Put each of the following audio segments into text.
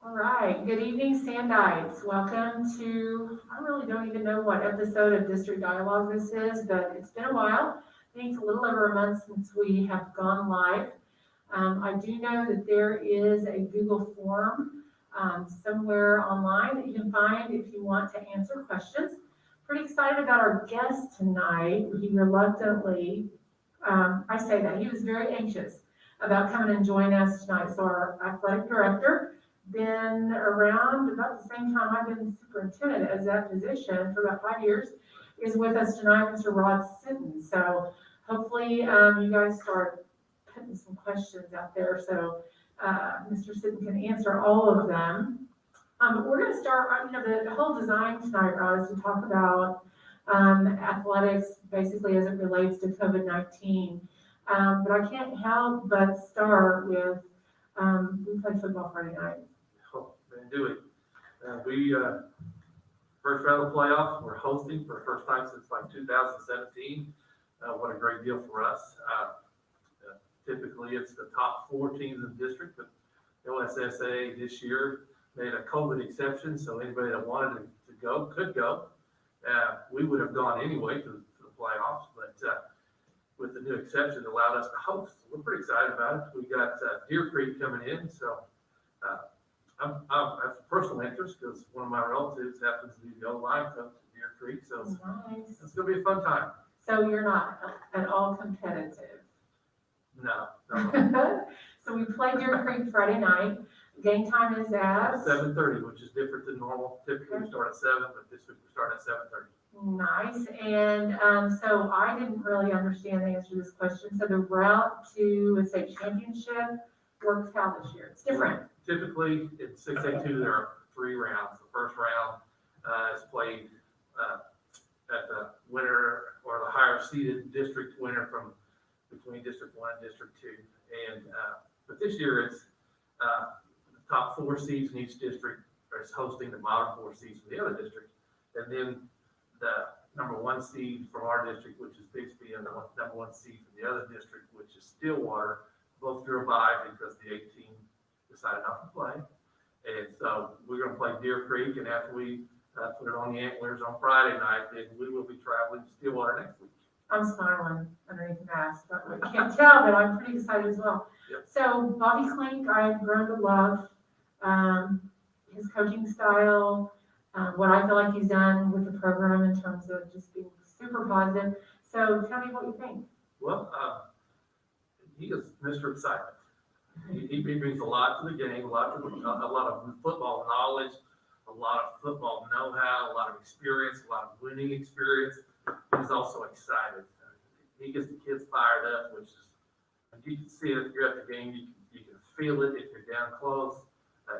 All right, good evening, Sandites. Welcome to, I really don't even know what episode of District Dialogue this is, but it's been a while. I think it's a little over a month since we have gone live. I do know that there is a Google form somewhere online that you can find if you want to answer questions. Pretty excited about our guest tonight. He reluctantly, I say that, he was very anxious about coming and joining us tonight. So our athletic director, been around about the same time I've been superintendent as that position for about 5 years, is with us tonight, Mr. Rod Sitton. So hopefully you guys start putting some questions out there so Mr. Sitton can answer all of them. We're going to start, the whole design tonight, Rod, is to talk about athletics basically as it relates to COVID-19. But I can't help but start with, we played football Friday night. Oh, man, do it. We first round of playoffs, we're hosting for the first time since like 2017. What a great deal for us. Typically, it's the top 4 teams in the district, but the OSSA this year made a COVID exception, so anybody that wanted to go could go. We would have gone anyway to the playoffs, but with the new exception, it allowed us to host. We're pretty excited about it. We got Deer Creek coming in, so I have a personal interest because one of my relatives happens to be the O-line coach at Deer Creek, so Nice. it's going to be a fun time. So you're not at all competitive. No. So we played Deer Creek Friday night. Game time is at 7:30, which is different than normal. Typically we start at 7, but this week we start at 7:30. nice. And so I didn't really understand the answer to this question. So the route to a state championship works how this year? It's different. Typically in 6A2 there are 3 rounds. The first round is played at the winner or the higher seeded district winner from between District 1 and District 2. And but this year it's the top 4 seeds in each district is hosting the bottom 4 seeds from the other district. And then the number 1 seed from our district, which is Bixby, and the number 1 seed from the other district, which is Stillwater, both drew a bye because the 18 decided not to play. And so we're going to play Deer Creek, and after we put it on the Antlers on Friday night, then we will be traveling to Stillwater next week. I'm smiling underneath the mask, but I can't tell, but I'm pretty excited as well. Yep. So Bobby Klink, I've grown to love his coaching style, what I feel like he's done with the program in terms of just being super positive. So tell me what you think. Well, he is Mr. Excitement. He brings a lot to the game, a lot of football knowledge, a lot of football know-how, a lot of experience, a lot of winning experience. He's also excited. He gets the kids fired up, which is, you can see it if you're at the game, you can feel it if you're down close.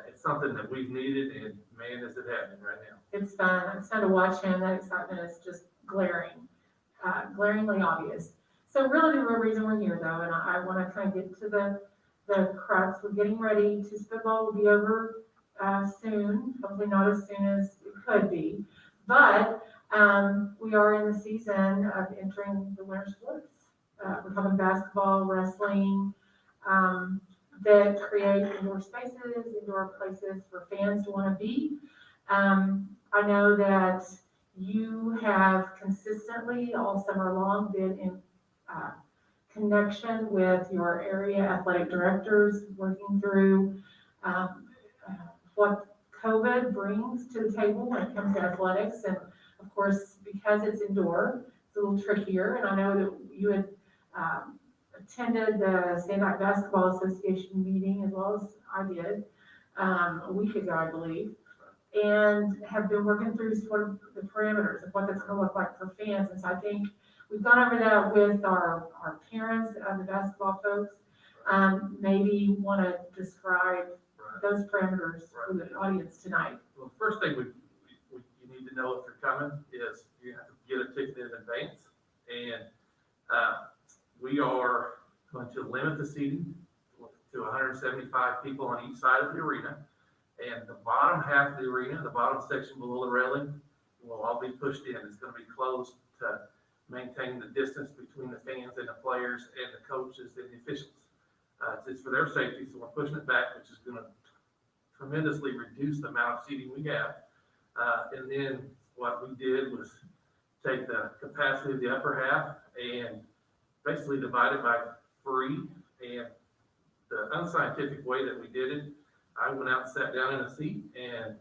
It's something that we've needed, and man, is it happening right now. It's fun. It's fun to watch him. That excitement is just glaringly obvious. So really the real reason we're here, though, and I want to kind of get to the crux. We're getting ready to, football will be over soon, hopefully not as soon as it could be, but we are in the season of entering the winter sports. We're talking basketball, wrestling, that create indoor spaces, indoor places for fans to want to be. I know that you have consistently all summer long been in connection with your area athletic directors, working through what COVID brings to the table when it comes to athletics. And of course, because it's indoor, it's a little trickier. And I know that you had attended the State Basketball Association meeting as well as I did a week ago, I believe, and have been working through sort of the parameters of what that's going to look like for fans. And so I think we've gone over that with our parents, the basketball folks. Maybe want to describe those parameters for the audience tonight. Well, the first thing you need to know if you're coming is you have to get a ticket in advance. And we are going to limit the seating to 175 people on each side of the arena. And the bottom half of the arena, the bottom section below the railing, will all be pushed in. It's going to be closed to maintain the distance between the fans and the players and the coaches and the officials. It's for their safety, so we're pushing it back, which is going to tremendously reduced the amount of seating we have. And then what we did was take the capacity of the upper half and basically divide it by 3. And the unscientific way that we did it, I went out and sat down in a seat and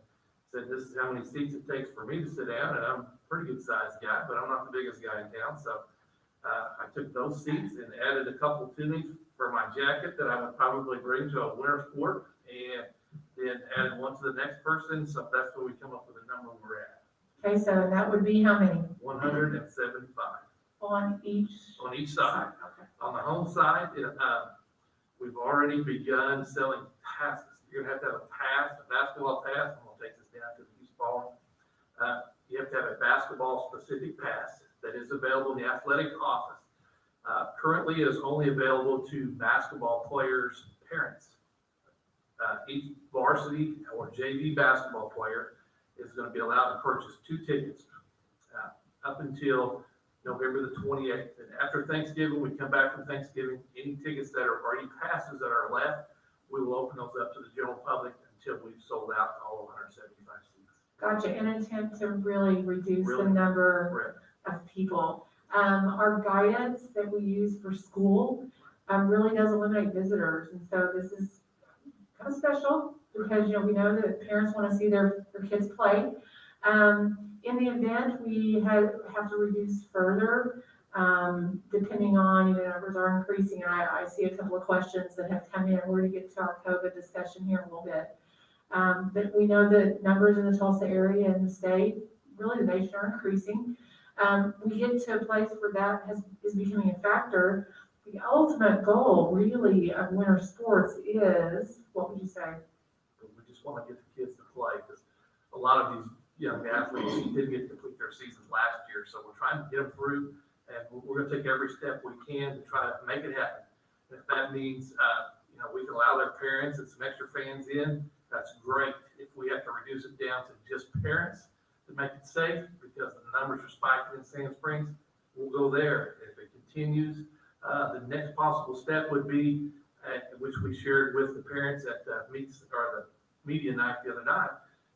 said, this is how many seats it takes for me to sit down. And I'm a pretty good sized guy, but I'm not the biggest guy in town. So I took those seats and added a couple to me for my jacket that I would probably bring to a winter sport, and then added one to the next person. So that's where we come up with the number we're at. Okay, so that would be how many? 175 On each side. Okay. On the home side, we've already begun selling passes. You're gonna have to have a pass, a basketball pass. I'm gonna take this down to the East Ball. You have to have a basketball specific pass that is available in the athletic office. Currently, it is only available to basketball players' parents. Each varsity or JV basketball player is going to be allowed to purchase 2 tickets up until November the 28th. And after Thanksgiving, we come back from Thanksgiving, any tickets that are, or any passes that are left, we will open those up to the general public until we've sold out all 175 seats. Gotcha, in an attempt to really reduce the number of people. Our guidance that we use for school really does eliminate visitors, and so this is kind of special because, we know that parents want to see their kids play. In the event we have to reduce further, depending on, numbers are increasing, and I see a couple of questions that have come in. We're going to get to our COVID discussion here in a little bit. But we know that numbers in the Tulsa area and the state, really the nation, are increasing. We get to a place where that is becoming a factor. The ultimate goal, really, of winter sports is, what would you say? We just want to get the kids to play, because a lot of these young athletes didn't get to complete their seasons last year. So we're trying to get them through, and we're going to take every step we can to try to make it happen. And if that means, we can allow their parents and some extra fans in, that's great. If we have to reduce it down to just parents to make it safe, because the numbers are spiking in Sand Springs, we'll go there. If it continues, the next possible step would be, which we shared with the parents at the media night the other night,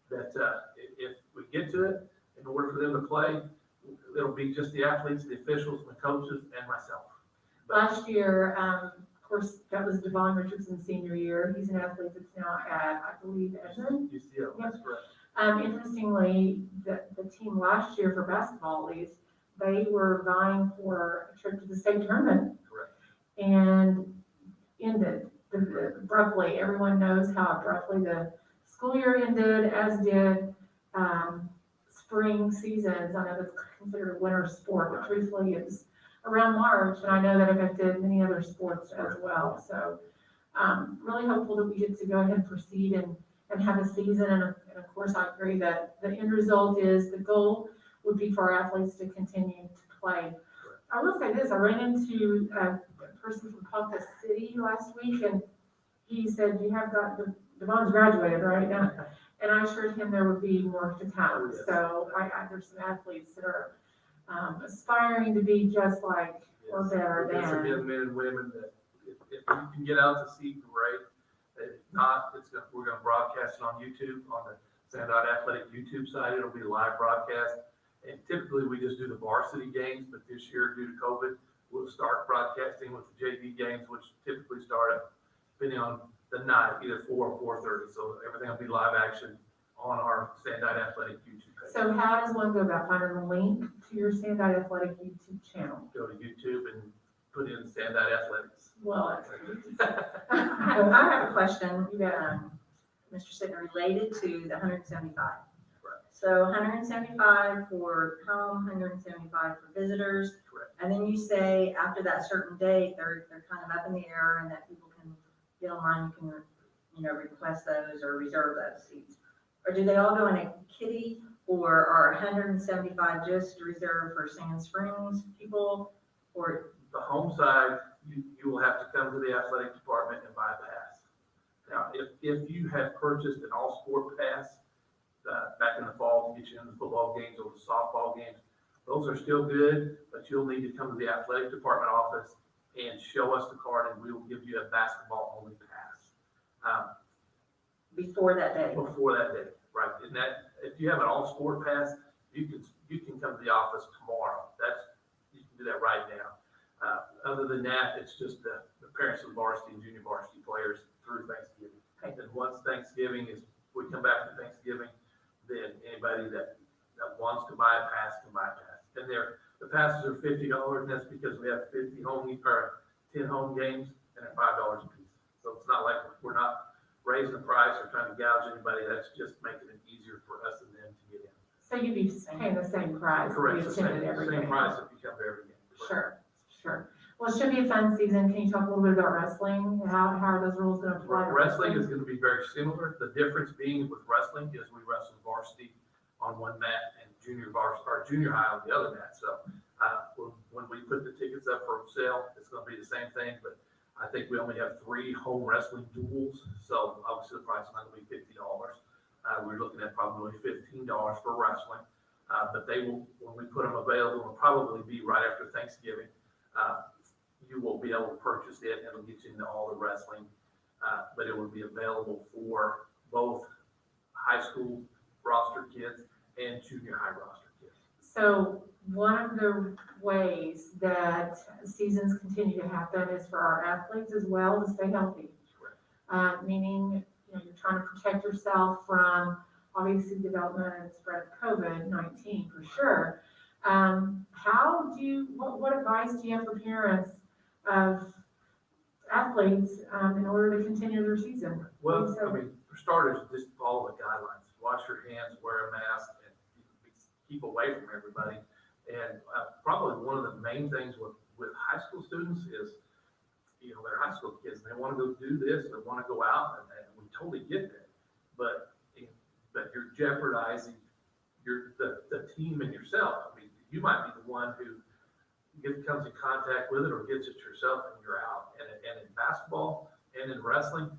that if we get to it, in order for them to play, it'll be just the athletes, the officials, the coaches, and myself. Last year, of course, that was Devon Richardson's senior year. He's an athlete that's now at, I believe, Edmond. UCO, that's correct. Interestingly, the team last year for basketball, at least, they were vying for a trip to the state tournament. Correct. And ended abruptly. Everyone knows how abruptly the school year ended, as did spring seasons. I know that's considered a winter sport, but truthfully it's around March, and I know that affected many other sports as well. So really hopeful that we get to go ahead and proceed and have a season. And of course, I agree that the end result is the goal would be for our athletes to continue to play. I will say this, I ran into a person from Ponca City last week, and he said, you have got, Devon's graduated right now. And I assured him there would be more to come. Yes. So there's some athletes that are aspiring to be just like or better There's some than. young men and women that if you can get out to see, great. If not, we're going to broadcast it on YouTube, on the Sand Athletic YouTube site. It'll be live broadcast. And typically we just do the varsity games, but this year due to COVID, we'll start broadcasting with the JV games, which typically start at, depending on the night, either 4 or 4:30. So everything will be live action on our Sand Athletic YouTube page. So how does one go about finding the link to your Sand Athletic YouTube channel? Go to YouTube and put in Sand Athletics. Well, I have a question, yeah. Mr. Sidner, related to the 175. Right. So 175 for home, 175 for visitors. Correct. And then you say after that certain date, they're kind of up in the air and that people can get online, you can, request those or reserve those seats. Or do they all go in a kitty, or are 175 just reserved for Sand Springs people? Or The home side, you will have to come to the athletic department and buy a pass. Now, if you have purchased an all-sport pass back in the fall to get you into the football games or the softball games, those are still good, but you'll need to come to the athletic department office and show us the card, and we will give you a basketball-only pass. before that day. before that day, right? And that, if you have an all-sport pass, you can come to the office tomorrow. You can do that right now. Other than that, it's just the parents of the varsity and junior varsity players through Thanksgiving. Okay. And once Thanksgiving we come back to Thanksgiving, then anybody that wants to buy a pass can buy a pass. And the passes are $50, and that's because we have 10 home games, and they're $5 a piece. So it's not like we're not raising the price or trying to gouge anybody. That's just making it easier for us and them to get in. So you'd be paying the same price? if Correct, you the attended every same game. price if you come to every game. Sure. Well, it should be a fun season. Can you talk a little bit about wrestling? How are those rules going to apply? to Wrestling is going to be very similar. The difference being with wrestling is we wrestle varsity on one mat and junior high on the other mat. So when we put the tickets up for sale, it's going to be the same thing, but I think we only have 3 home wrestling duels. So obviously the price is not going to be $50. We're looking at probably $15 for wrestling. But they will, when we put them available, will probably be right after Thanksgiving. You will be able to purchase it, and it'll get you into all the wrestling, but it will be available for both high school roster kids and junior high roster kids. So one of the ways that seasons continue to happen is for our athletes as well to stay healthy. Meaning, you're trying to protect yourself from obviously development and spread of COVID-19 for sure. What advice do you have for parents of athletes in order to continue their season? Well, I mean, for starters, just follow the guidelines. Wash your hands, wear a mask, and keep away from everybody. And probably one of the main things with high school students is, they're high school kids, and they want to go do this, they want to go out, and we totally get that. But you're jeopardizing the team and yourself. I mean, you might be the one who comes in contact with it or gets it yourself, and you're out. And in basketball and in wrestling,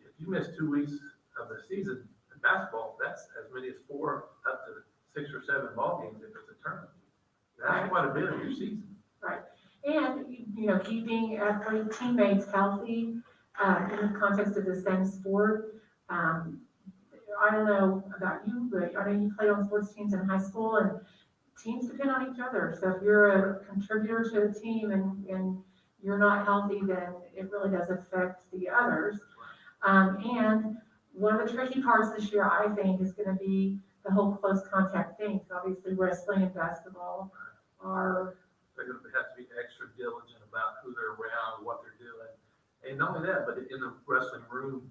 if you miss 2 weeks of the season in basketball, that's as many as 4 up to 6 or 7 ball games if it's a tournament. That's quite a bit of your season. Right. And, keeping athlete teammates healthy in the context of the same sport. I don't know about you, but I know you played on sports teams in high school, and teams depend on each other. So if you're a contributor to a team and you're not healthy, then it really does affect the others. And one of the tricky parts this year, I think, is going to be the whole close contact thing. So obviously wrestling and basketball are... They're going to have to be extra diligent about who they're around, what they're doing. And not only that, but in the wrestling room,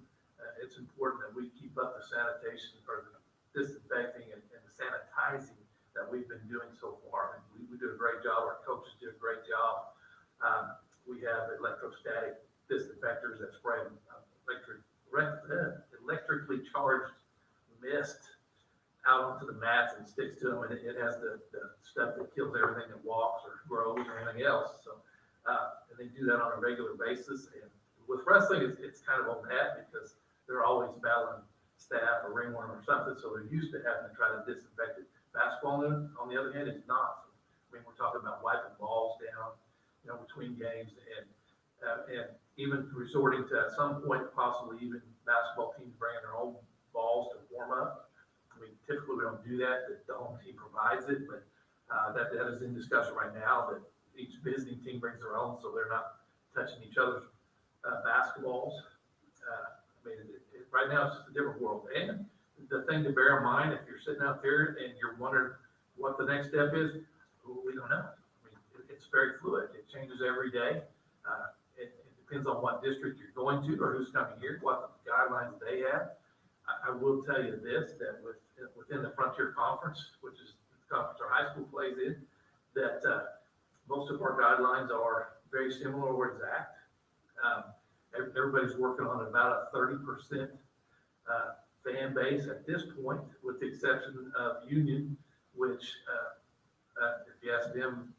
it's important that we keep up the sanitation or the disinfecting and the sanitizing that we've been doing so far. And we do a great job. Our coaches do a great job. We have electrostatic disinfectors that spray electrically charged mist out onto the mats and sticks to them, and it has the stuff that kills everything that walks or grows or anything else. So, and they do that on a regular basis. And with wrestling, it's kind of on that because they're always battling staph or ringworm or something, so they're used to having to try to disinfect it. Basketball, on the other hand, is not. I mean, we're talking about wiping balls down, between games, and even resorting to, at some point, possibly even basketball teams bringing their own balls to warm up. I mean, typically we don't do that. The home team provides it, but that is in discussion right now. That each visiting team brings their own, so they're not touching each other's basketballs. I mean, right now it's just a different world. And the thing to bear in mind, if you're sitting out there and you're wondering what the next step is, we don't know. I mean, it's very fluid. It changes every day. It depends on what district you're going to or who's coming here, what guidelines they have. I will tell you this, that within the Frontier Conference, which is the conference our high school plays in, that most of our guidelines are very similar or exact. Everybody's working on about a 30% fan base at this point, with the exception of Union, which, if you ask them,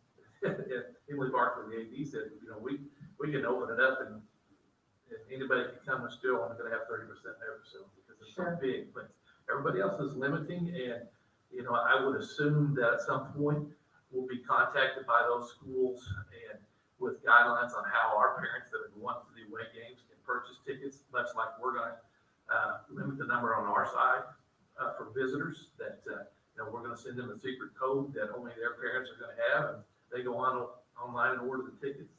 Emily Barkley, the AD, said, we can open it up and anybody can come and still only going to have 30% in their facility because it's so big. But everybody else is limiting, and I would assume that at some point we'll be contacted by those schools and with guidelines on how our parents that are going to the away games can purchase tickets, much like we're going to limit the number on our side, for visitors, that, we're gonna send them a secret code that only their parents are gonna have, and they go online and order the tickets.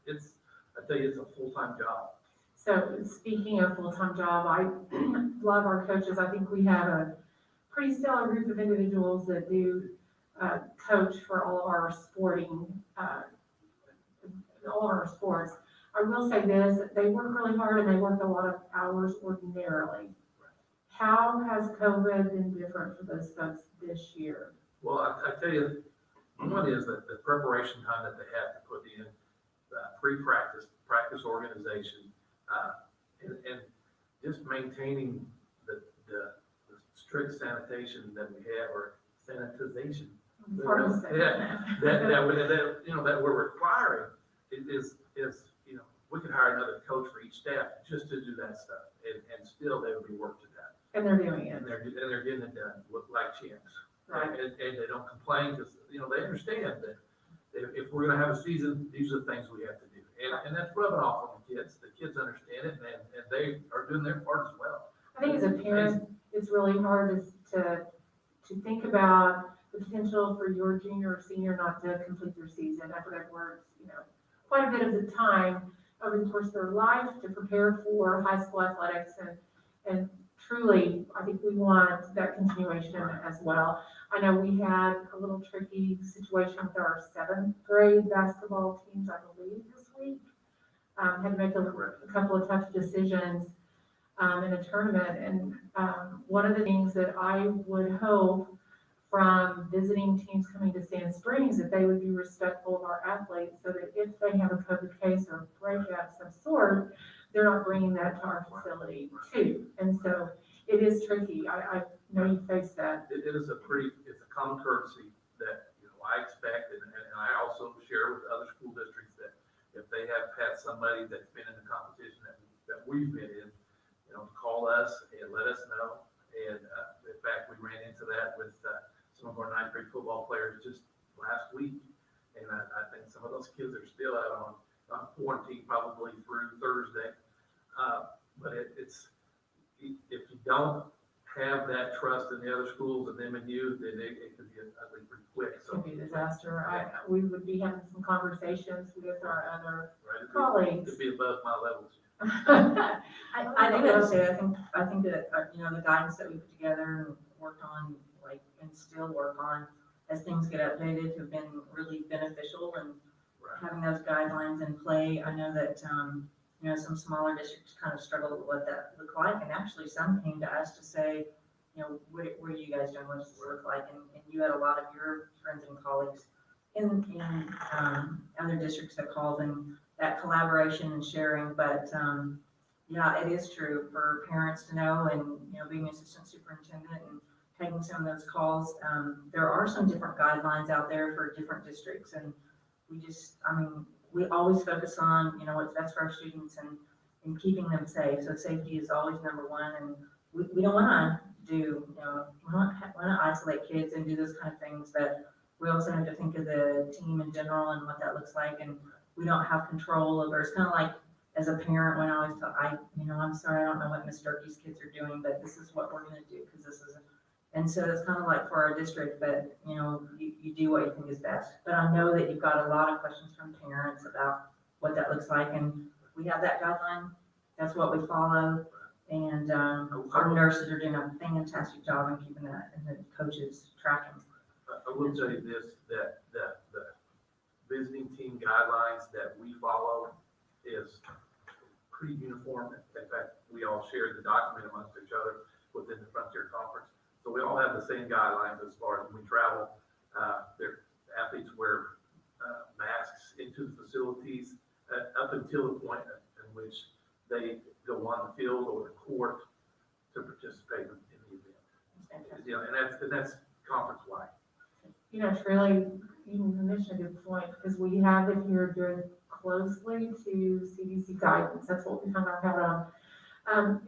It's, I tell you, it's a full-time job. So speaking of full-time job, I love our coaches. I think we have a pretty stellar group of individuals that do coach for all of our sports. I will say this, they work really hard and they work a lot of hours ordinarily. How has COVID been different for those folks this year? Well, I tell you, one is that the preparation time that they have to put in, pre-practice, practice organization, and just maintaining the strict sanitation that we have, or sanitization. Yeah, that we're requiring is, we could hire another coach for each staff just to do that stuff, and still there would be work to do. And they're doing it. And they're getting it done like champs. Right. And they don't complain, because, they understand that if we're gonna have a season, these are the things we have to do. And that's rubbing off on the kids. The kids understand it, and they are doing their part as well. I think as a parent, it's really hard to think about the potential for your junior or senior not to complete their season after they've worked, quite a bit of the time over the course of their life to prepare for high school athletics, and truly, I think we want that continuation as well. I know we had a little tricky situation with our 7th grade basketball teams, I believe, this week. Had to make a couple of tough decisions in a tournament. And one of the things that I would hope from visiting teams coming to Sand Springs, that they would be respectful of our athletes, so that if they have a COVID case or breakout of some sort, they're not bringing that to our facility too. And so it is tricky. I know you face that. It's a common courtesy that, I expect, and I also share with other school districts, that if they have had somebody that's been in the competition that we've been in, call us and let us know. And in fact, we ran into that with some of our 9th grade football players just last week. And I think some of those kids are still out on quarantine, probably through Thursday. But it's, if you don't have that trust in the other schools and them and you, then it could be ugly pretty quick. It could be a disaster. We would be having some conversations with our other Right, colleagues. it'd be above my levels. I think that's it. I think that, the guidance that we put together and worked on, and still work on as things get updated, have been really beneficial, and having those guidelines in play. I know that, some smaller districts kind of struggled with what that looked like, and actually some came to us to say, what are you guys doing? What does this look like? And you had a lot of your friends and colleagues in other districts that called, and that collaboration and sharing. But yeah, it is true for parents to know, and being assistant superintendent and taking some of those calls. There are some different guidelines out there for different districts, and we always focus on what's best for our students and keeping them safe. So safety is always number one, and we don't want to do we want to isolate kids and do those kind of things, but we also have to think of the team in general and what that looks like. And we don't have control over. It's kind of like, as a parent, when I always tell, I'm sorry, I don't know what Miss Durkee's kids are doing, but this is what we're going to do, because this is. And so it's kind of like for our district, but you do what you think is best. But I know that you've got a lot of questions from parents about what that looks like, and we have that guideline. That's what we follow, and our nurses are doing a fantastic job in keeping that, and the coaches tracking. I will tell you this, that the visiting team guidelines that we follow is pretty uniform. In fact, we all share the document amongst each other within the Frontier Conference. So we all have the same guidelines as far as when we travel. Their athletes wear masks into the facilities up until the point in which they go on the field or the court to participate in the event. And that's conference-wide. Truly, you mentioned a good point, because we have adhered very closely to CDC guidance. That's what we hung our hat on.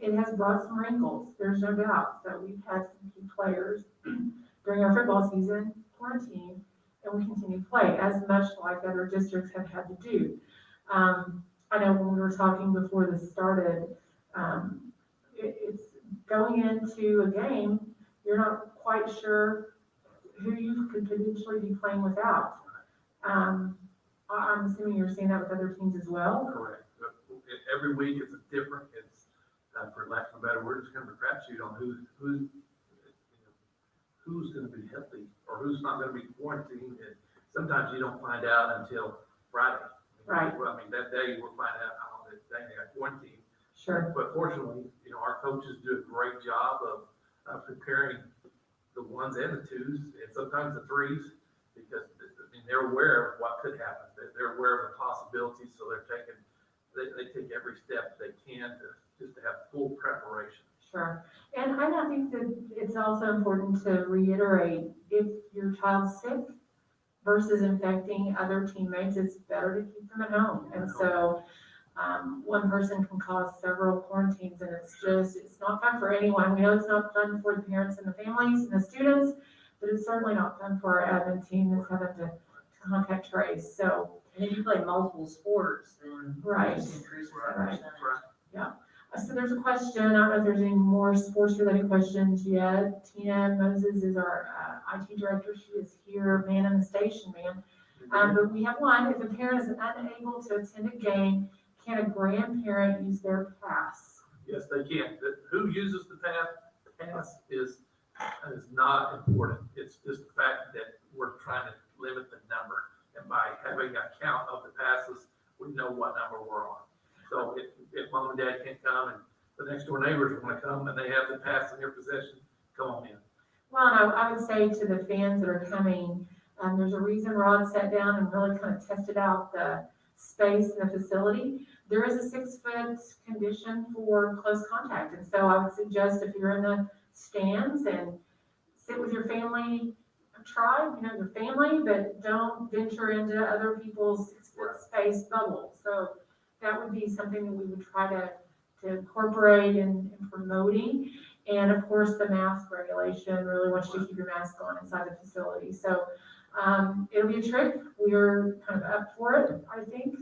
It has brought some wrinkles, there's no doubt. So we've had some key players during our football season quarantine, and we continue to play, as much like other districts have had to do. I know when we were talking before this started, it's going into a game, you're not quite sure who you could potentially be playing without. I'm assuming you're seeing that with other teams as well. Correct. Every week it's for lack of a better word, it's kind of a crapshoot on who's going to be healthy or who's not going to be quarantined. And sometimes you don't find out until Friday. Right. I mean, that day we'll find out how that day they got quarantined. Sure. But fortunately, our coaches do a great job of preparing the ones and the twos and sometimes the threes, because they're aware of what could happen. They're aware of the possibilities, so they take every step they can to have full preparation. Sure. And I think that it's also important to reiterate, if your child's sick versus infecting other teammates, it's better to keep them at home. And so one person can cause several quarantines, and it's not fun for anyone. We know it's not fun for the parents and the families and the students, but it's certainly not fun for our admin team that's having to contact trace. So, And if you play multiple sports, then Right. it just increases that Right. percentage. so there's a question. I don't know if there's any more sports related questions yet. Tina Moses is our IT director. She is here, man in the station, man. But we have one. If a parent is unable to attend a game, can a grandparent use their pass? Yes, they can. Who uses the pass is not important. It's just the fact that we're trying to limit the number. And by having a count of the passes, we know what number we're on. So if mom and dad can't come and the next door neighbors want to come and they have the pass in their possession, come on in. Well, and I would say to the fans that are coming, there's a reason Rod sat down and really kind of tested out the space and the facility. There is a 6-foot condition for close contact. And so I would suggest if you're in the stands and sit with your family, try, your family, but don't venture into other people's 6-foot space bubble. So that would be something that we would try to incorporate in promoting. And of course, the mask regulation really wants you to keep your mask on inside the facility. So it'll be a trick. We're kind of up for it, I think,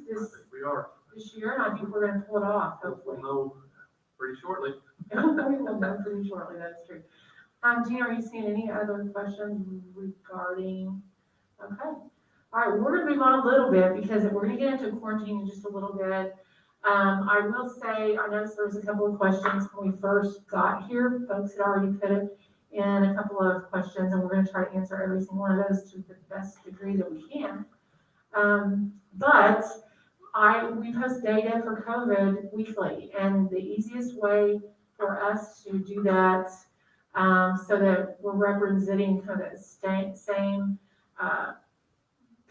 We are. this year, and I think we're going to pull it off, We'll hopefully. know pretty shortly. We will know pretty shortly, that's true. Gina, are you seeing any other questions regarding? Okay. All right, we're going to move on a little bit because we're going to get into quarantine in just a little bit. I will say, I noticed there was a couple of questions when we first got here. Folks had already put it in a couple of questions, and we're going to try to answer every single one of those to the best degree that we can. But we post data for COVID weekly, and the easiest way for us to do that, so that we're representing kind of the same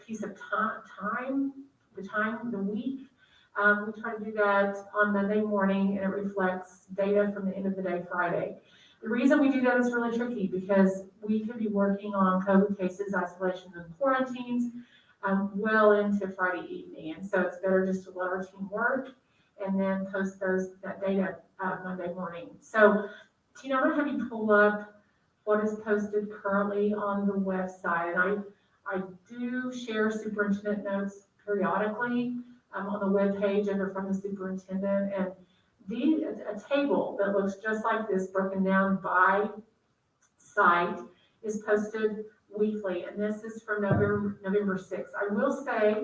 piece of time, the week. We try to do that on Monday morning, and it reflects data from the end of the day Friday. The reason we do that is really tricky because we could be working on COVID cases, isolations, and quarantines well into Friday evening. And so it's better just to let our team work and then post that data Monday morning. So, Tina, I'm going to have you pull up what is posted currently on the website. And I do share superintendent notes periodically on the webpage under from the superintendent. And a table that looks just like this, broken down by site, is posted weekly, and this is from November 6th. I will say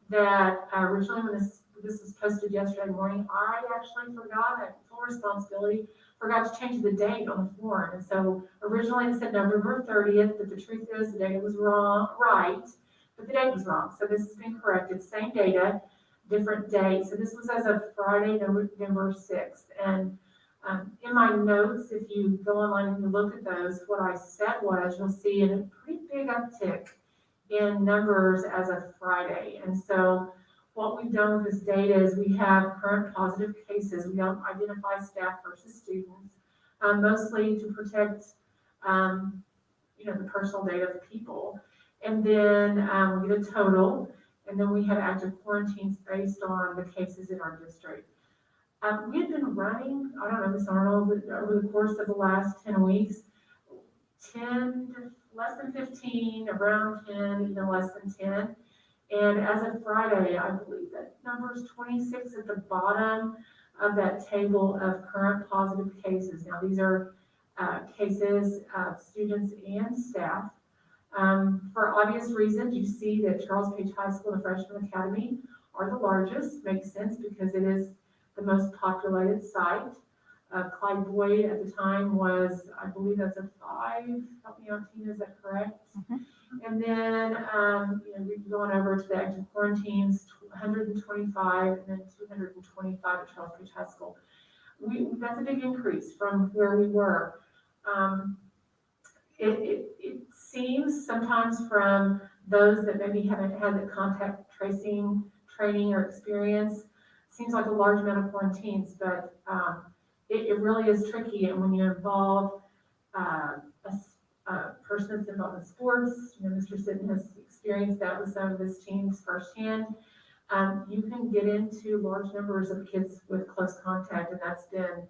that originally when this was posted yesterday morning, I actually forgot, at full responsibility, forgot to change the date on the form. And so originally it said November 30th, but the truth is the data was right, but the date was wrong. So this has been corrected, same data, different date. So this was as of Friday, November 6th. And in my notes, if you go online and you look at those, what I said was, you'll see a pretty big uptick in numbers as of Friday. And so what we've done with this data is we have current positive cases. We don't identify staff versus students, mostly to protect, the personal data of people. And then we get a total, and then we have active quarantines based on the cases in our district. We had been running, I don't know, Ms. Arnold, over the course of the last 10 weeks, 10, less than 15, around 10, even less than 10. And as of Friday, I believe that number is 26 at the bottom. of that table of current positive cases. Now, these are cases of students and staff. For obvious reasons, you see that Charles Page High School and Freshman Academy are the largest. Makes sense because it is the most populated site. Clyde Boyd at the time was, I believe that's a 5. Help me out, Tina, is that correct? And then, we've gone over to the active quarantines, 125, and then 225 at Charles Page High School. That's a big increase from where we were. It seems sometimes from those that maybe haven't had the contact tracing training or experience, seems like a large amount of quarantines, but it really is tricky. And when you involve a person that's involved in sports, Mr. Sitton has experienced that with some of his teams firsthand. You can get into large numbers of kids with close contact, and that's been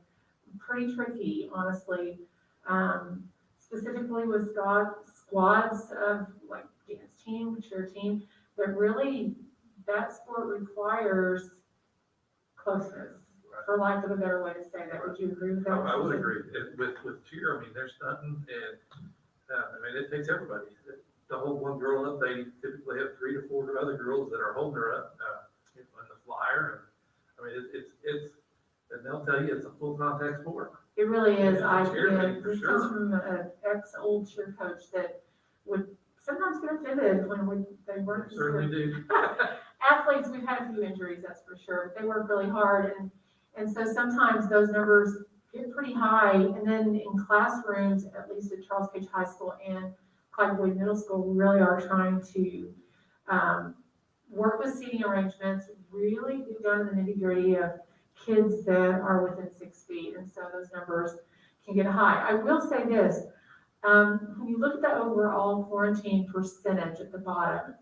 pretty tricky, honestly. Specifically with squads of like dance team, cheer team, but really that sport requires closeness, for lack of a better way to say that. Would you agree with that? I would agree. With cheer, I mean, there's nothing, and it takes everybody. To hold one girl up, they typically have 3 to 4 other girls that are holding her up on the flyer. And they'll tell you it's a full contact sport. It really is. This comes from an ex-old cheer coach that would sometimes get offended when they weren't. Certainly do. Athletes, we've had a few injuries, that's for sure. They work really hard, and so sometimes those numbers get pretty high. And then in classrooms, at least at Charles Page High School and Clyde Boyd Middle School, we really are trying to work with seating arrangements, really get down to the nitty-gritty of kids that are within 6 feet, and so those numbers can get high. I will say this, when you look at the overall quarantine percentage at the bottom,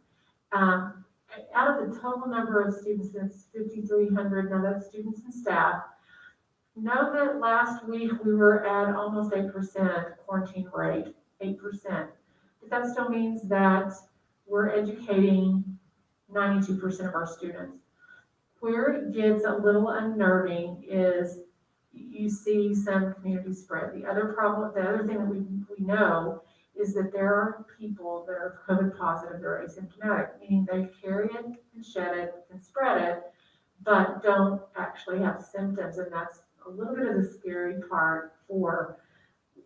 out of the total number of students, it's 5,300, now that's students and staff. Know that last week we were at almost 8% quarantine rate, 8%. But that still means that we're educating 92% of our students. Where it gets a little unnerving is you see some community spread. The other thing that we know is that there are people that are COVID positive, they're asymptomatic, meaning they carry it and shed it and spread it, but don't actually have symptoms. And that's a little bit of the scary part for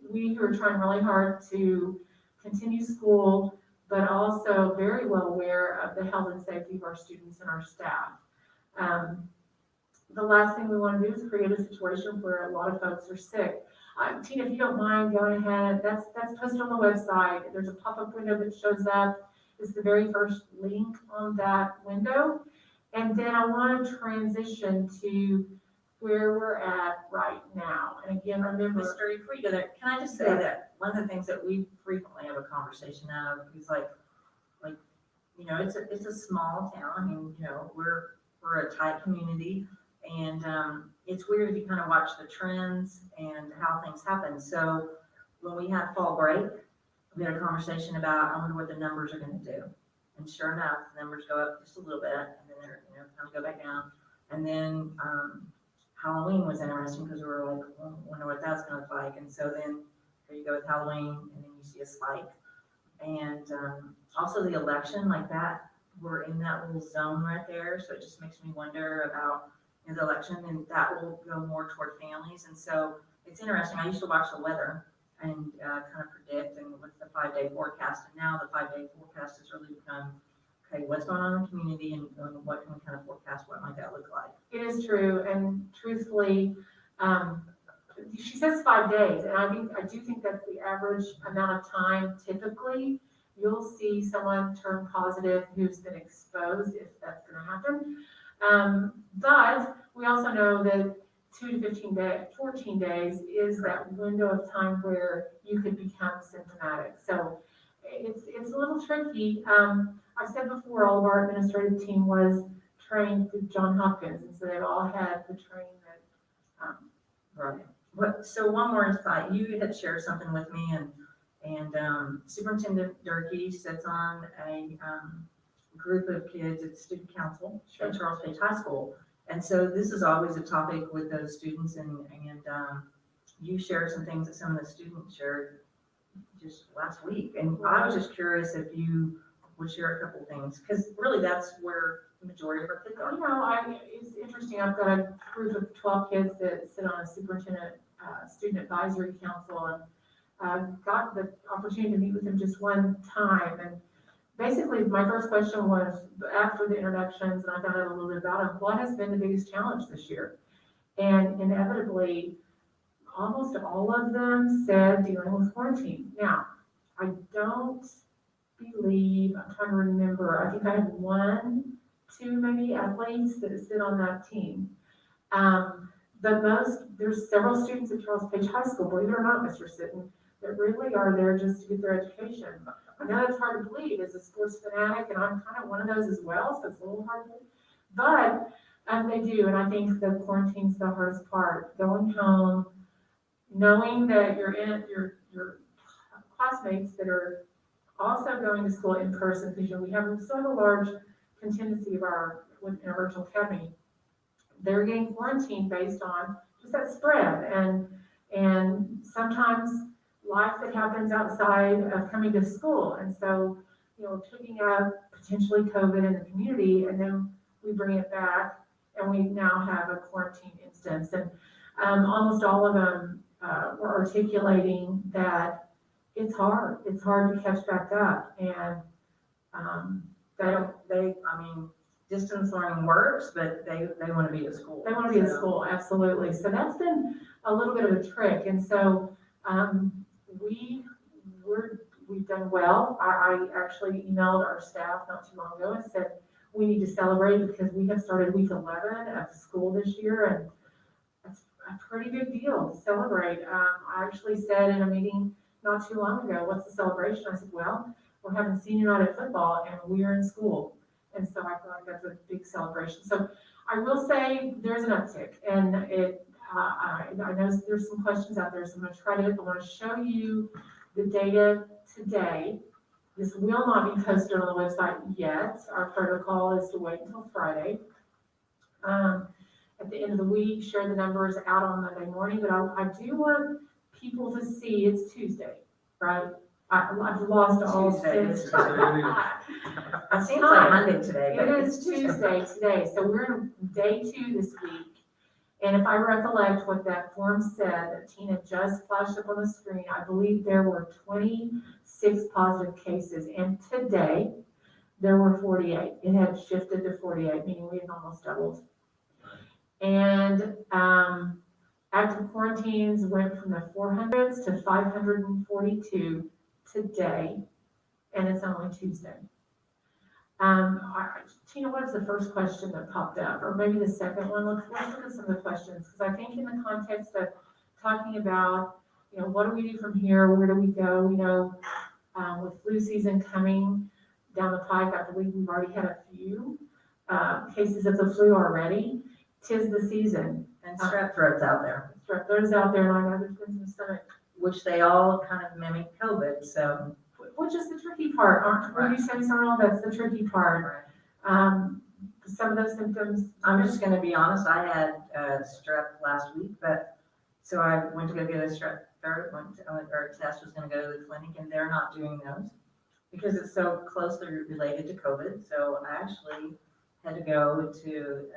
we who are trying really hard to continue school, but also very well aware of the health and safety of our students and our staff. The last thing we want to do is create a situation where a lot of folks are sick. Tina, if you don't mind going ahead, that's posted on the website. There's a pop-up window that shows up. It's the very first link on that window. And then I want to transition to where we're at right now. And again, remember, Mr. Before you go there, can I just say that one of the things that we frequently have a conversation of is like, it's a small town. I mean, we're a tight community, and it's weird if you kind of watch the trends and how things happen. So when we had fall break, we had a conversation about, I wonder what the numbers are going to do. And sure enough, the numbers go up just a little bit, and then they're kind of go back down. And then Halloween was interesting because we were like, well, I wonder what that's going to look like. And so then here you go with Halloween, and then you see a spike. And also the election, like that, we're in that little zone right there. So it just makes me wonder about the election, and that will go more toward families. And so it's interesting. I used to watch the weather and kind of predict and with the 5-day forecast. And now the 5-day forecast has really become, okay, what's going on in the community, and what can we kind of forecast, what might that look like? it is true, and truthfully, she says 5 days, and I do think that's the average amount of time. Typically, you'll see someone turn positive who's been exposed, if that's going to happen. But we also know that 2 to 14 days is that window of time where you could become symptomatic. So it's a little tricky. I've said before, all of our administrative team was trained through Johns Hopkins, and so they've all had the training that. Right. So one more insight. You had shared something with me, and Superintendent Durkee sits on a group of kids at student council at Charles Page High School. And so this is always a topic with those students, and you shared some things that some of the students shared just last week. And I was just curious if you would share a couple things, because really that's where the majority of our kids are. You know, it's interesting, I've got a group of 12 kids that sit on a superintendent, student advisory council, and got the opportunity to meet with them just one time. And basically, my first question was, after the introductions, and I found out a little bit about them, what has been the biggest challenge this year? And inevitably, almost all of them said dealing with quarantine. Now, I don't believe, I'm trying to remember, I think I have two maybe athletes that sit on that team. But there's several students at Charles Page High School, believe it or not, Mr. Sitton, that really are there just to get their education. I know it's hard to believe as a sports fanatic, and I'm kind of one of those as well, so it's a little hard to believe. But they do, and I think the quarantine's the hardest part. Going home, knowing that you're in your classmates that are also going to school in person, because we have so a large contingency of our virtual academy. They're getting quarantined based on just that spread, and sometimes life that happens outside of coming to school. And so, picking up potentially COVID in the community, and then we bring it back, and we now have a quarantine instance. And almost all of them were articulating that it's hard to catch back up. And distance learning works, but they want to be at school. They want to be at school, absolutely. So that's been a little bit of a trick. And so we've done well. I actually emailed our staff not too long ago and said, we need to celebrate because we have started week 11 of school this year, and that's a pretty big deal to celebrate. I actually said in a meeting not too long ago, what's the celebration? I said, well, we're having senior night at football and we're in school. And so I feel like that's a big celebration. So I will say there's an uptick, and I know there's some questions out there, so I'm going to try to, I want to show you the data today. This will not be posted on the website yet. Our protocol is to wait until Friday. At the end of the week, share the numbers out on Monday morning, but I do want people to see it's Tuesday, right? I've lost all sense. It seems like Monday today, but It is Tuesday today, so we're in day 2 this week. And if I recollect what that form said that Tina just flashed up on the screen, I believe there were 26 positive cases, and today there were 48. It had shifted to 48, meaning we had almost doubled. And active quarantines went from the 400s to 542 today, and it's only Tuesday. Tina, what is the first question that popped up, or maybe the second one? Let's look at some of the questions, because I think in the context of talking about, what do we do from here? Where do we go? With flu season coming down the pike, I believe we've already had a few cases of the flu already. 'Tis the season. And strep throat's out there. Strep throat is out there, and I know there's been some stomach, which they all kind of mimic COVID, so. which is the tricky part, aren't you saying, Sarnell? That's the tricky part. Some of those symptoms. I'm just gonna be honest, I had strep last week, but, so I went to go get a strep throat, or test, was gonna go to the clinic, and they're not doing those because it's so closely related to COVID. So I actually had to go to,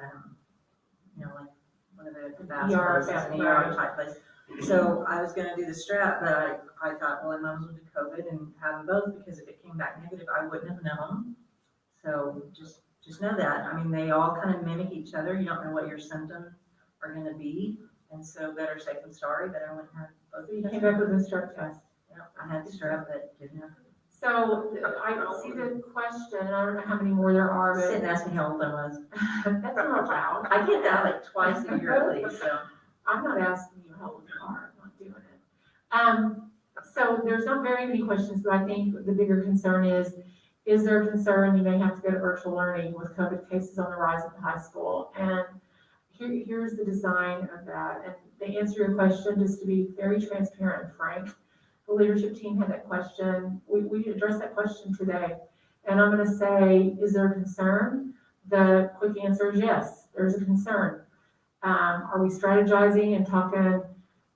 like one of the fast places, an ER type place. So I was gonna do the strep, but I thought, well, I might as well do COVID and have them both, because if it came back negative, I wouldn't have known. So just know that. I mean, they all kind of mimic each other. You don't know what your symptoms are gonna be. And so better safe than sorry, but I went and had both. You came back with a strep test. Yeah, I had the strep, but didn't have. So I see the question, and I don't know how many more there are, but. Sit and ask me how old I was. That's not allowed. I get that like twice a year at least, so. I'm not asking you how old you are, I'm not doing it. So there's not very many questions, but I think the bigger concern is there a concern you may have to go to virtual learning with COVID cases on the rise at the high school? And here's the design of that. And to answer your question, just to be very transparent and frank, the leadership team had that question. We addressed that question today. And I'm gonna say, is there a concern? The quick answer is yes. there's a concern. Are we strategizing and talking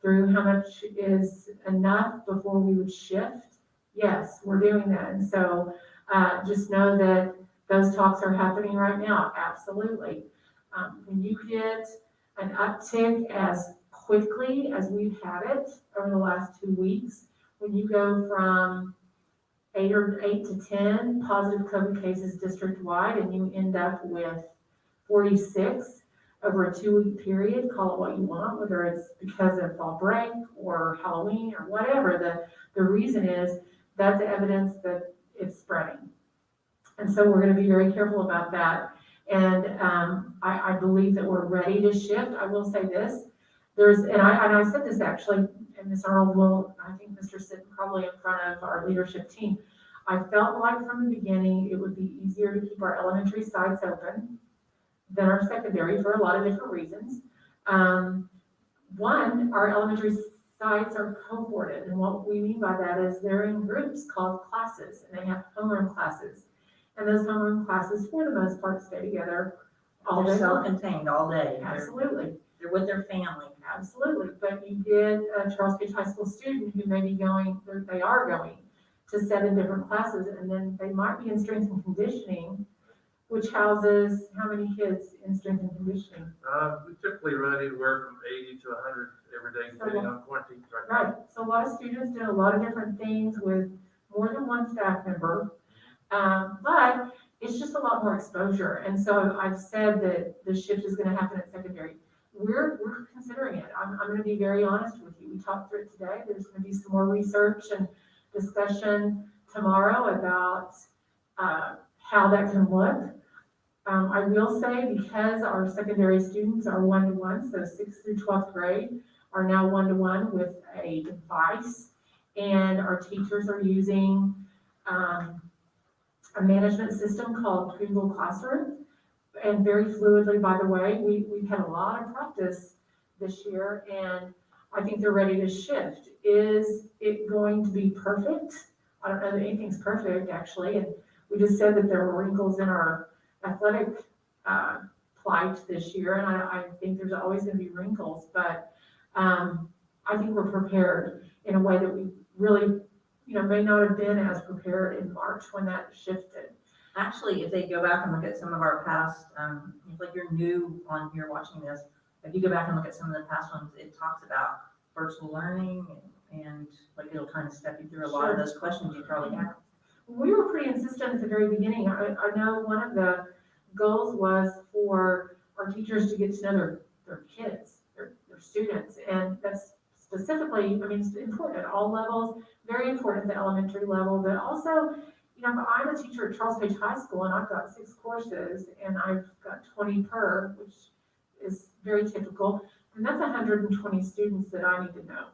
through how much is enough before we would shift? Yes, we're doing that. And so just know that those talks are happening right now. Absolutely. When you get an uptick as quickly as we've had it over the last 2 weeks, when you go from 8 to 10 positive COVID cases district-wide, and you end up with 46 over a 2-week period, call it what you want, whether it's because of fall break or Halloween or whatever, the reason is that's evidence that it's spreading. And so we're going to be very careful about that. And I believe that we're ready to shift. I will say this, and I said this actually, and Ms. Arnold will, I think Mr. Sitton probably in front of our leadership team. I felt like from the beginning, it would be easier to keep our elementary sites open than our secondary for a lot of different reasons. One, our elementary sites are cohorted, and what we mean by that is they're in groups called classes, and they have homeroom classes. And those homeroom classes, for the most part, stay together all day long. Self-contained all day. Absolutely. They're with their family. Absolutely. But you get a Charles Page High School student who may be going, or they are going to 7 different classes, and then they might be in strength and conditioning, which houses how many kids in strength and conditioning? We typically run anywhere from 80 to 100 every day, depending on quarantine. Right. So a lot of students doing a lot of different things with more than one staff member. But it's just a lot more exposure. And so I've said that the shift is going to happen at secondary. We're considering it. I'm going to be very honest with you. We talked through it today. There's going to be some more research and discussion tomorrow about how that can look. I will say, because our secondary students are 1-to-1, so 6th through 12th grade are now 1-to-1 with a device, and our teachers are using a management system called Google Classroom, and very fluidly, by the way. We've had a lot of practice this year, and I think they're ready to shift. Is it going to be perfect? I don't know that anything's perfect, actually, and we just said that there were wrinkles in our athletic plight this year, and I think there's always going to be wrinkles, but I think we're prepared in a way that we really, may not have been as prepared in March when that shifted. Actually, if they go back and look at some of our past, like you're new on here watching this, if you go back and look at some of the past ones, it talks about virtual learning and like it'll kind of step you through a lot of those questions you probably have. We were pretty insistent at the very beginning. I know one of the goals was for our teachers to get to know their kids, their students, and that's specifically, it's important at all levels, very important at the elementary level, but also, I'm a teacher at Charles Page High School, and I've got 6 courses, and I've got 20 per, which is very typical, and that's 120 students that I need to know.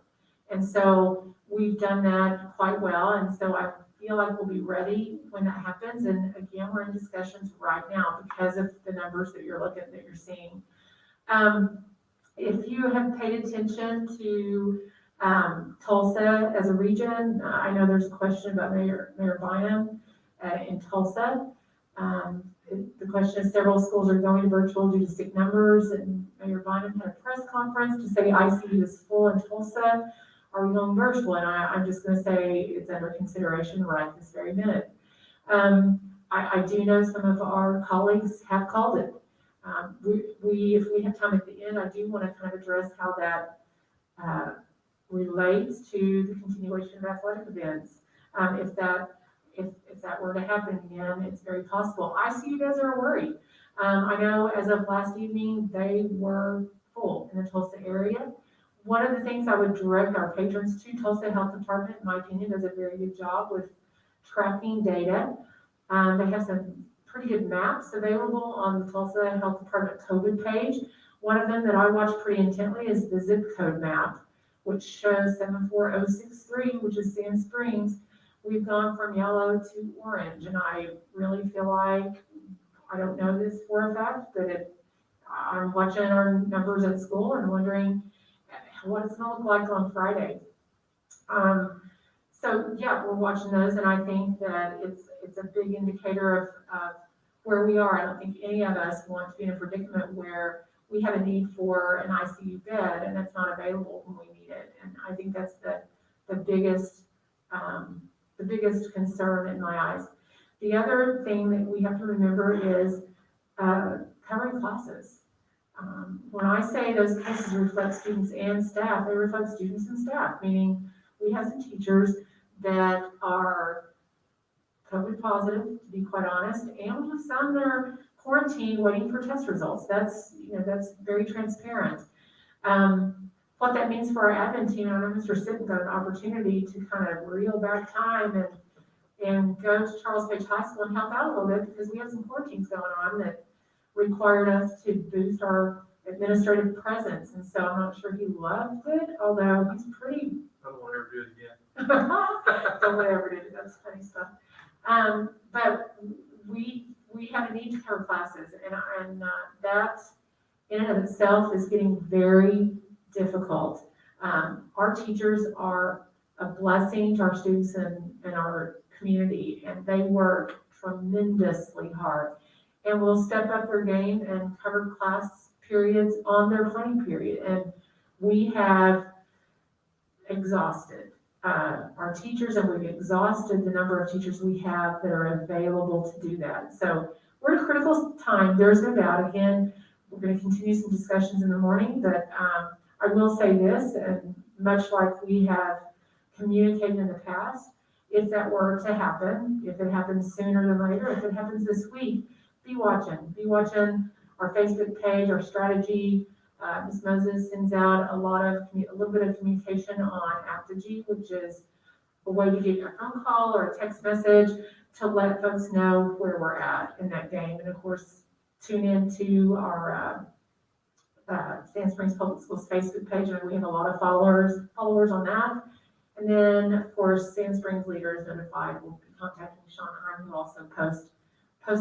And so we've done that quite well, and so I feel like we'll be ready when that happens. And again, we're in discussions right now because of the numbers that you're seeing. If you have paid attention to Tulsa as a region, I know there's a question about Mayor Bynum in Tulsa. The question is, several schools are going virtual due to sick numbers, and Mayor Bynum had a press conference to say ICU is full in Tulsa. Are we going virtual? And I'm just going to say it's under consideration right this very minute. I do know some of our colleagues have called it. If we have time at the end, I do want to kind of address how that relates to the continuation of athletic events. If that were to happen again, it's very possible. ICU guys are worried. I know as of last evening, they were full in the Tulsa area. One of the things I would direct our patrons to, Tulsa Health Department, in my opinion, does a very good job with tracking data. They have some pretty good maps available on the Tulsa Health Department COVID page. One of them that I watch pretty intently is the zip code map, which shows 74063, which is Sand Springs. We've gone from yellow to orange, and I really feel like, I don't know this for a fact, but I'm watching our numbers at school and wondering what it's going to look like on Friday. So yeah, we're watching those, and I think that it's a big indicator of where we are. I don't think any of us want to be in a predicament where we have a need for an ICU bed and it's not available when we need it. And I think that's the biggest concern in my eyes. The other thing that we have to remember is covering classes. When I say those classes reflect students and staff, they reflect students and staff, meaning we have some teachers that are COVID positive, to be quite honest, and we have some that are quarantined waiting for test results. That's very transparent. What that means for our admin team, I know Mr. Sitton got an opportunity to kind of reel back time and go to Charles Page High School and help out a little bit because we had some quarantines going on that required us to boost our administrative presence. And so I'm not sure he loved it, although he's pretty. I don't want to ever do it again. Don't want to ever do it. That's funny stuff. But we have a need to cover classes, and that in and of itself is getting very difficult. Our teachers are a blessing to our students and our community, and they work tremendously hard and will step up their game and cover class periods on their planning period. And we have exhausted our teachers, and we've exhausted the number of teachers we have that are available to do that. So we're at a critical time. There's no doubt. Again, we're going to continue some discussions in the morning, but I will say this, and much like we have communicated in the past, if that were to happen, if it happens sooner than later, if it happens this week, be watching our Facebook page, our strategy. Ms. Moses sends out a little bit of communication on Apogee, which is a way to get a phone call or a text message to let folks know where we're at in that game. And of course, tune into our Sand Springs Public Schools Facebook page, and we have a lot of followers on that. And then, of course, Sand Springs Leader is notified. We'll be contacting Sean Heim, who also post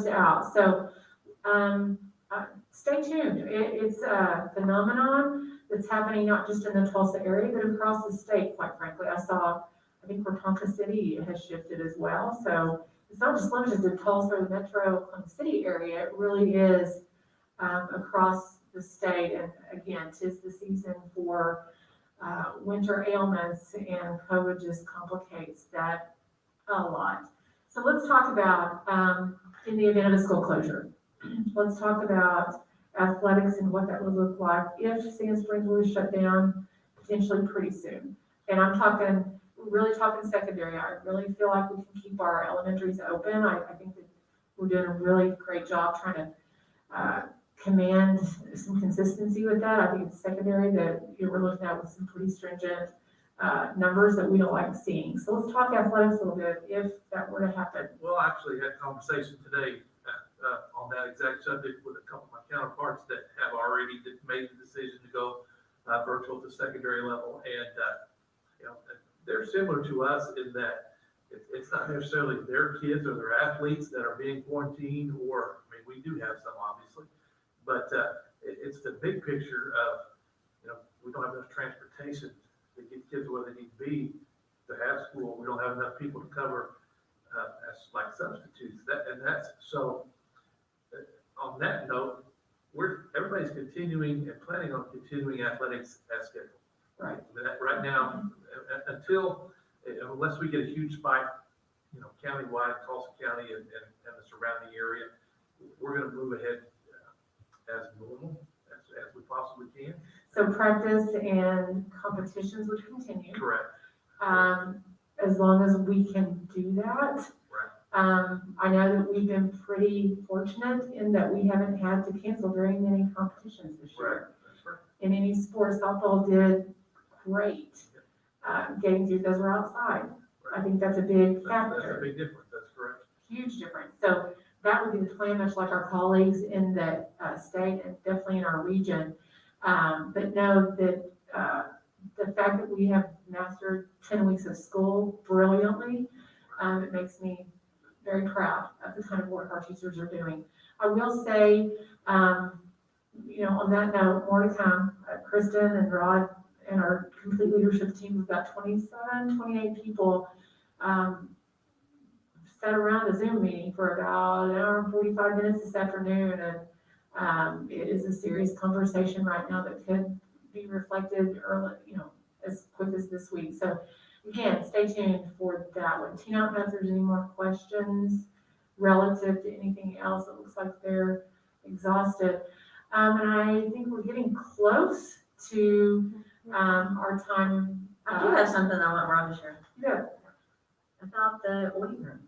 out. So stay tuned. It's a phenomenon that's happening not just in the Tulsa area, but across the state, quite frankly. I think Tonka City has shifted as well. So it's not just limited to Tulsa or the metro Oklahoma City area. It really is across the state. And again, 'tis the season for winter ailments, and COVID just complicates that a lot. So let's talk about, in the event of a school closure, let's talk about athletics and what that would look like if Sand Springs were to shut down potentially pretty soon. And really talking secondary. I really feel like we can keep our elementaries open. I think that we're doing a really great job trying to command some consistency with that. I think it's secondary that we're looking at with some pretty stringent numbers that we don't like seeing. So let's talk athletics a little bit if that were to happen. Well, I actually had a conversation today on that exact subject with a couple of my counterparts that have already made the decision to go virtual to secondary level. And, they're similar to us in that it's not necessarily their kids or their athletes that are being quarantined, or, we do have some obviously, but it's the big picture of, we don't have enough transportation to get kids where they need to be to have school. We don't have enough people to cover as like substitutes. So on that note, everybody's continuing and planning on continuing athletics as scheduled. Right. Right now, unless we get a huge spike, countywide, Tulsa County and the surrounding area, we're going to move ahead as normal as we possibly can. So practice and competitions would continue. Correct. As long as we can do that. Right. I know that we've been pretty fortunate in that we haven't had to cancel very many competitions this year. Right. That's right. In any sports, softball did great. Getting through those were outside. Right. I think that's a big factor. That's a big difference. That's correct. Huge difference. So that would be the plan, much like our colleagues in the state and definitely in our region. But know that the fact that we have mastered 10 weeks of school brilliantly, it makes me very proud of the kind of work our teachers are doing. I will say, on that note, more to come. Kristen and Rod and our complete leadership team, we've got 28 people sat around a Zoom meeting for about an hour and 45 minutes this afternoon, and it is a serious conversation right now that could be reflected early, as quick as this week. So again, stay tuned for that one. Tina, I don't know if there's any more questions relative to anything else. It looks like they're exhausted. And I think we're getting close to our time. I do have something I want Ron to share Yeah. about the weight room.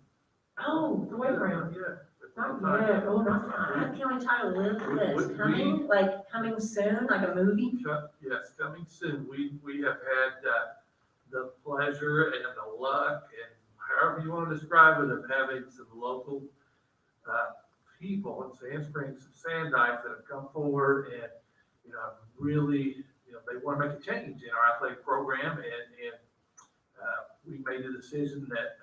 Oh, the weight room. Yeah. Not yet. Oh, not yet. Can we try to live this? We- Coming soon, like a movie? Yes, coming soon. We have had the pleasure and the luck, and however you want to describe it, of having some local people in Sand Springs, some sand dykes that have come forward and, really, they want to make a change in our athletic program, and we made a decision that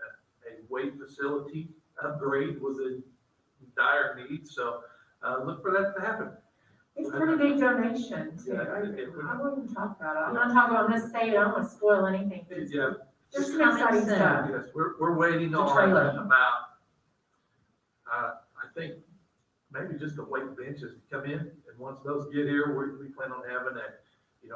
a weight facility upgrade was in dire need, so look for that to happen. It's a pretty big donation too. Yeah, I it would- won't even talk about it. I'm not talking about, I'm gonna say it, I don't want to spoil anything, but it's Yeah, just some coming exciting soon. stuff. yes, we're waiting The on trailer. about, I think, maybe just the weight benches to come in, and once those get here, we plan on having an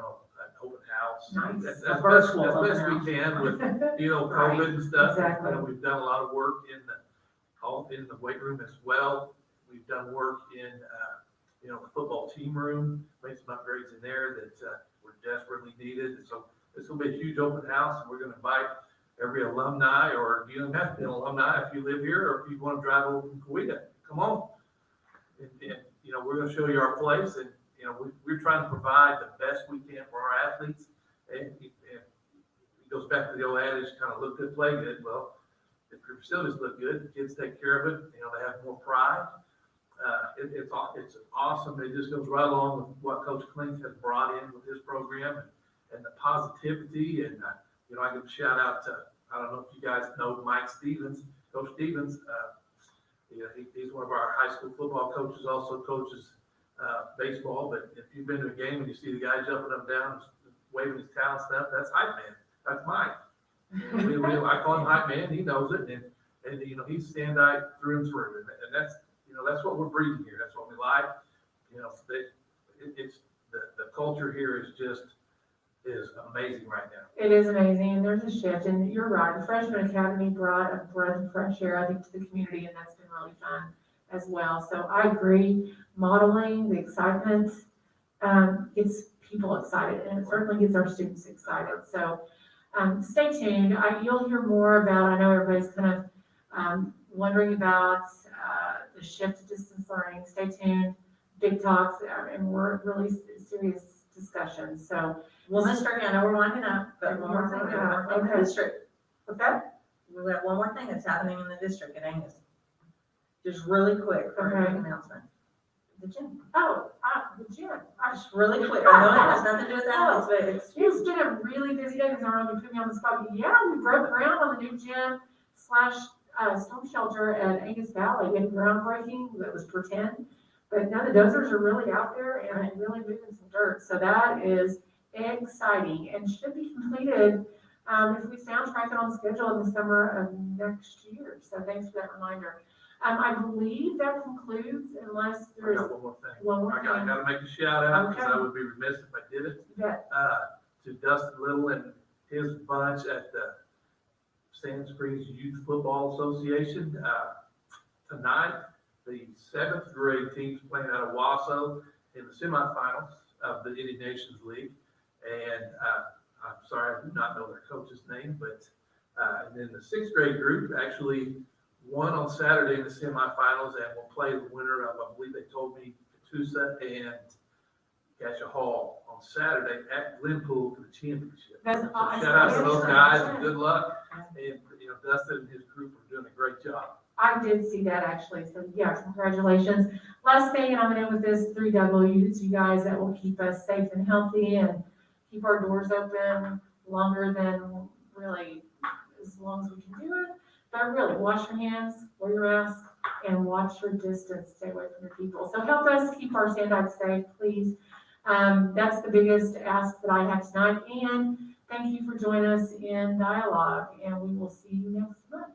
open house. Nice. As A best virtual as open best we house. can with, Right, COVID and stuff. exactly. We've done a lot of work in the weight room as well. We've done work in, the football team room, made some upgrades in there that were desperately needed. And so this will be a huge open house, and we're gonna invite every alumni, or you don't have to be an alumni if you live here, or if you want to drive over from Coweta, come on. And we're gonna show you our place, and, we're trying to provide the best we can for our athletes. And it goes back to the old adage, kind of look good, play good. Well, if your facilities look good, the kids take care of it, they have more pride. It's awesome. It just goes right along with what Coach Klink has brought in with his program, and the positivity. And, I give a shout out to, I don't know if you guys know Mike Stevens, Coach Stevens. He's one of our high school football coaches, also coaches baseball. But if you've been to a game and you see the guy jumping up and down, waving his towel and stuff, that's hype man. That's Mike. I call him hype man. He knows it, and he's stand-eye through and through, and that's what we're breathing here. That's what we like. It's the culture here is amazing right now. It is amazing, and there's a shift, and you're right, the Freshman Academy brought a breath of fresh air, I think, to the community, and that's been really fun as well. So I agree, modeling the excitement gets people excited, and it certainly gets our students excited. So stay tuned. You'll hear more about, I know everybody's kind of wondering about the shift to distance learning. Stay tuned, big talks, and we're really serious discussions. So Women's District, I know we're winding up, but one more thing, in the district. with that, We have one more thing that's happening in the district at Angus. Just really quick, for a Okay. quick announcement. The gym, the gym. just really quick. I know it has nothing to do with athletes, but it's It's been a really busy day because I don't want to put me on the spot. But yeah, we broke ground on the new gym / storm shelter at Angus Valley. We had groundbreaking that was pretend. But now the dozers are really out there and really moving some dirt. So that is exciting and should be completed if we stay on track and on schedule in the summer of next year. So thanks for that reminder. I believe that concludes, unless I there's got one more thing. one more I thing. gotta make a shout out, because I Okay. would be remiss if I did it. Yeah. To Dustin Little and his bunch at the Sand Springs Youth Football Association. Tonight, the 7th grade team's playing out of Wasso in the semifinals of the Indian Nations League. And I'm sorry, I do not know their coach's name, but and then the 6th grade group actually won on Saturday in the semifinals, and will play the winner of, I believe they told me, Catoosa and Cassia Hall on Saturday at Glenpool for the championship. That's So awesome. shout out to those guys, and good luck. And, Dustin and his group are doing a great job. I did see that actually, so yeah, congratulations. Last thing, and I'm gonna end with this 3 W's, you guys, that will keep us safe and healthy and keep our doors open longer than really, as long as we can do it. But really, wash your hands, wear your mask, and watch your distance, stay away from your people. So help us keep our stand-out safe, please. That's the biggest ask that I have tonight, and thank you for joining us in dialogue, and we will see you next month.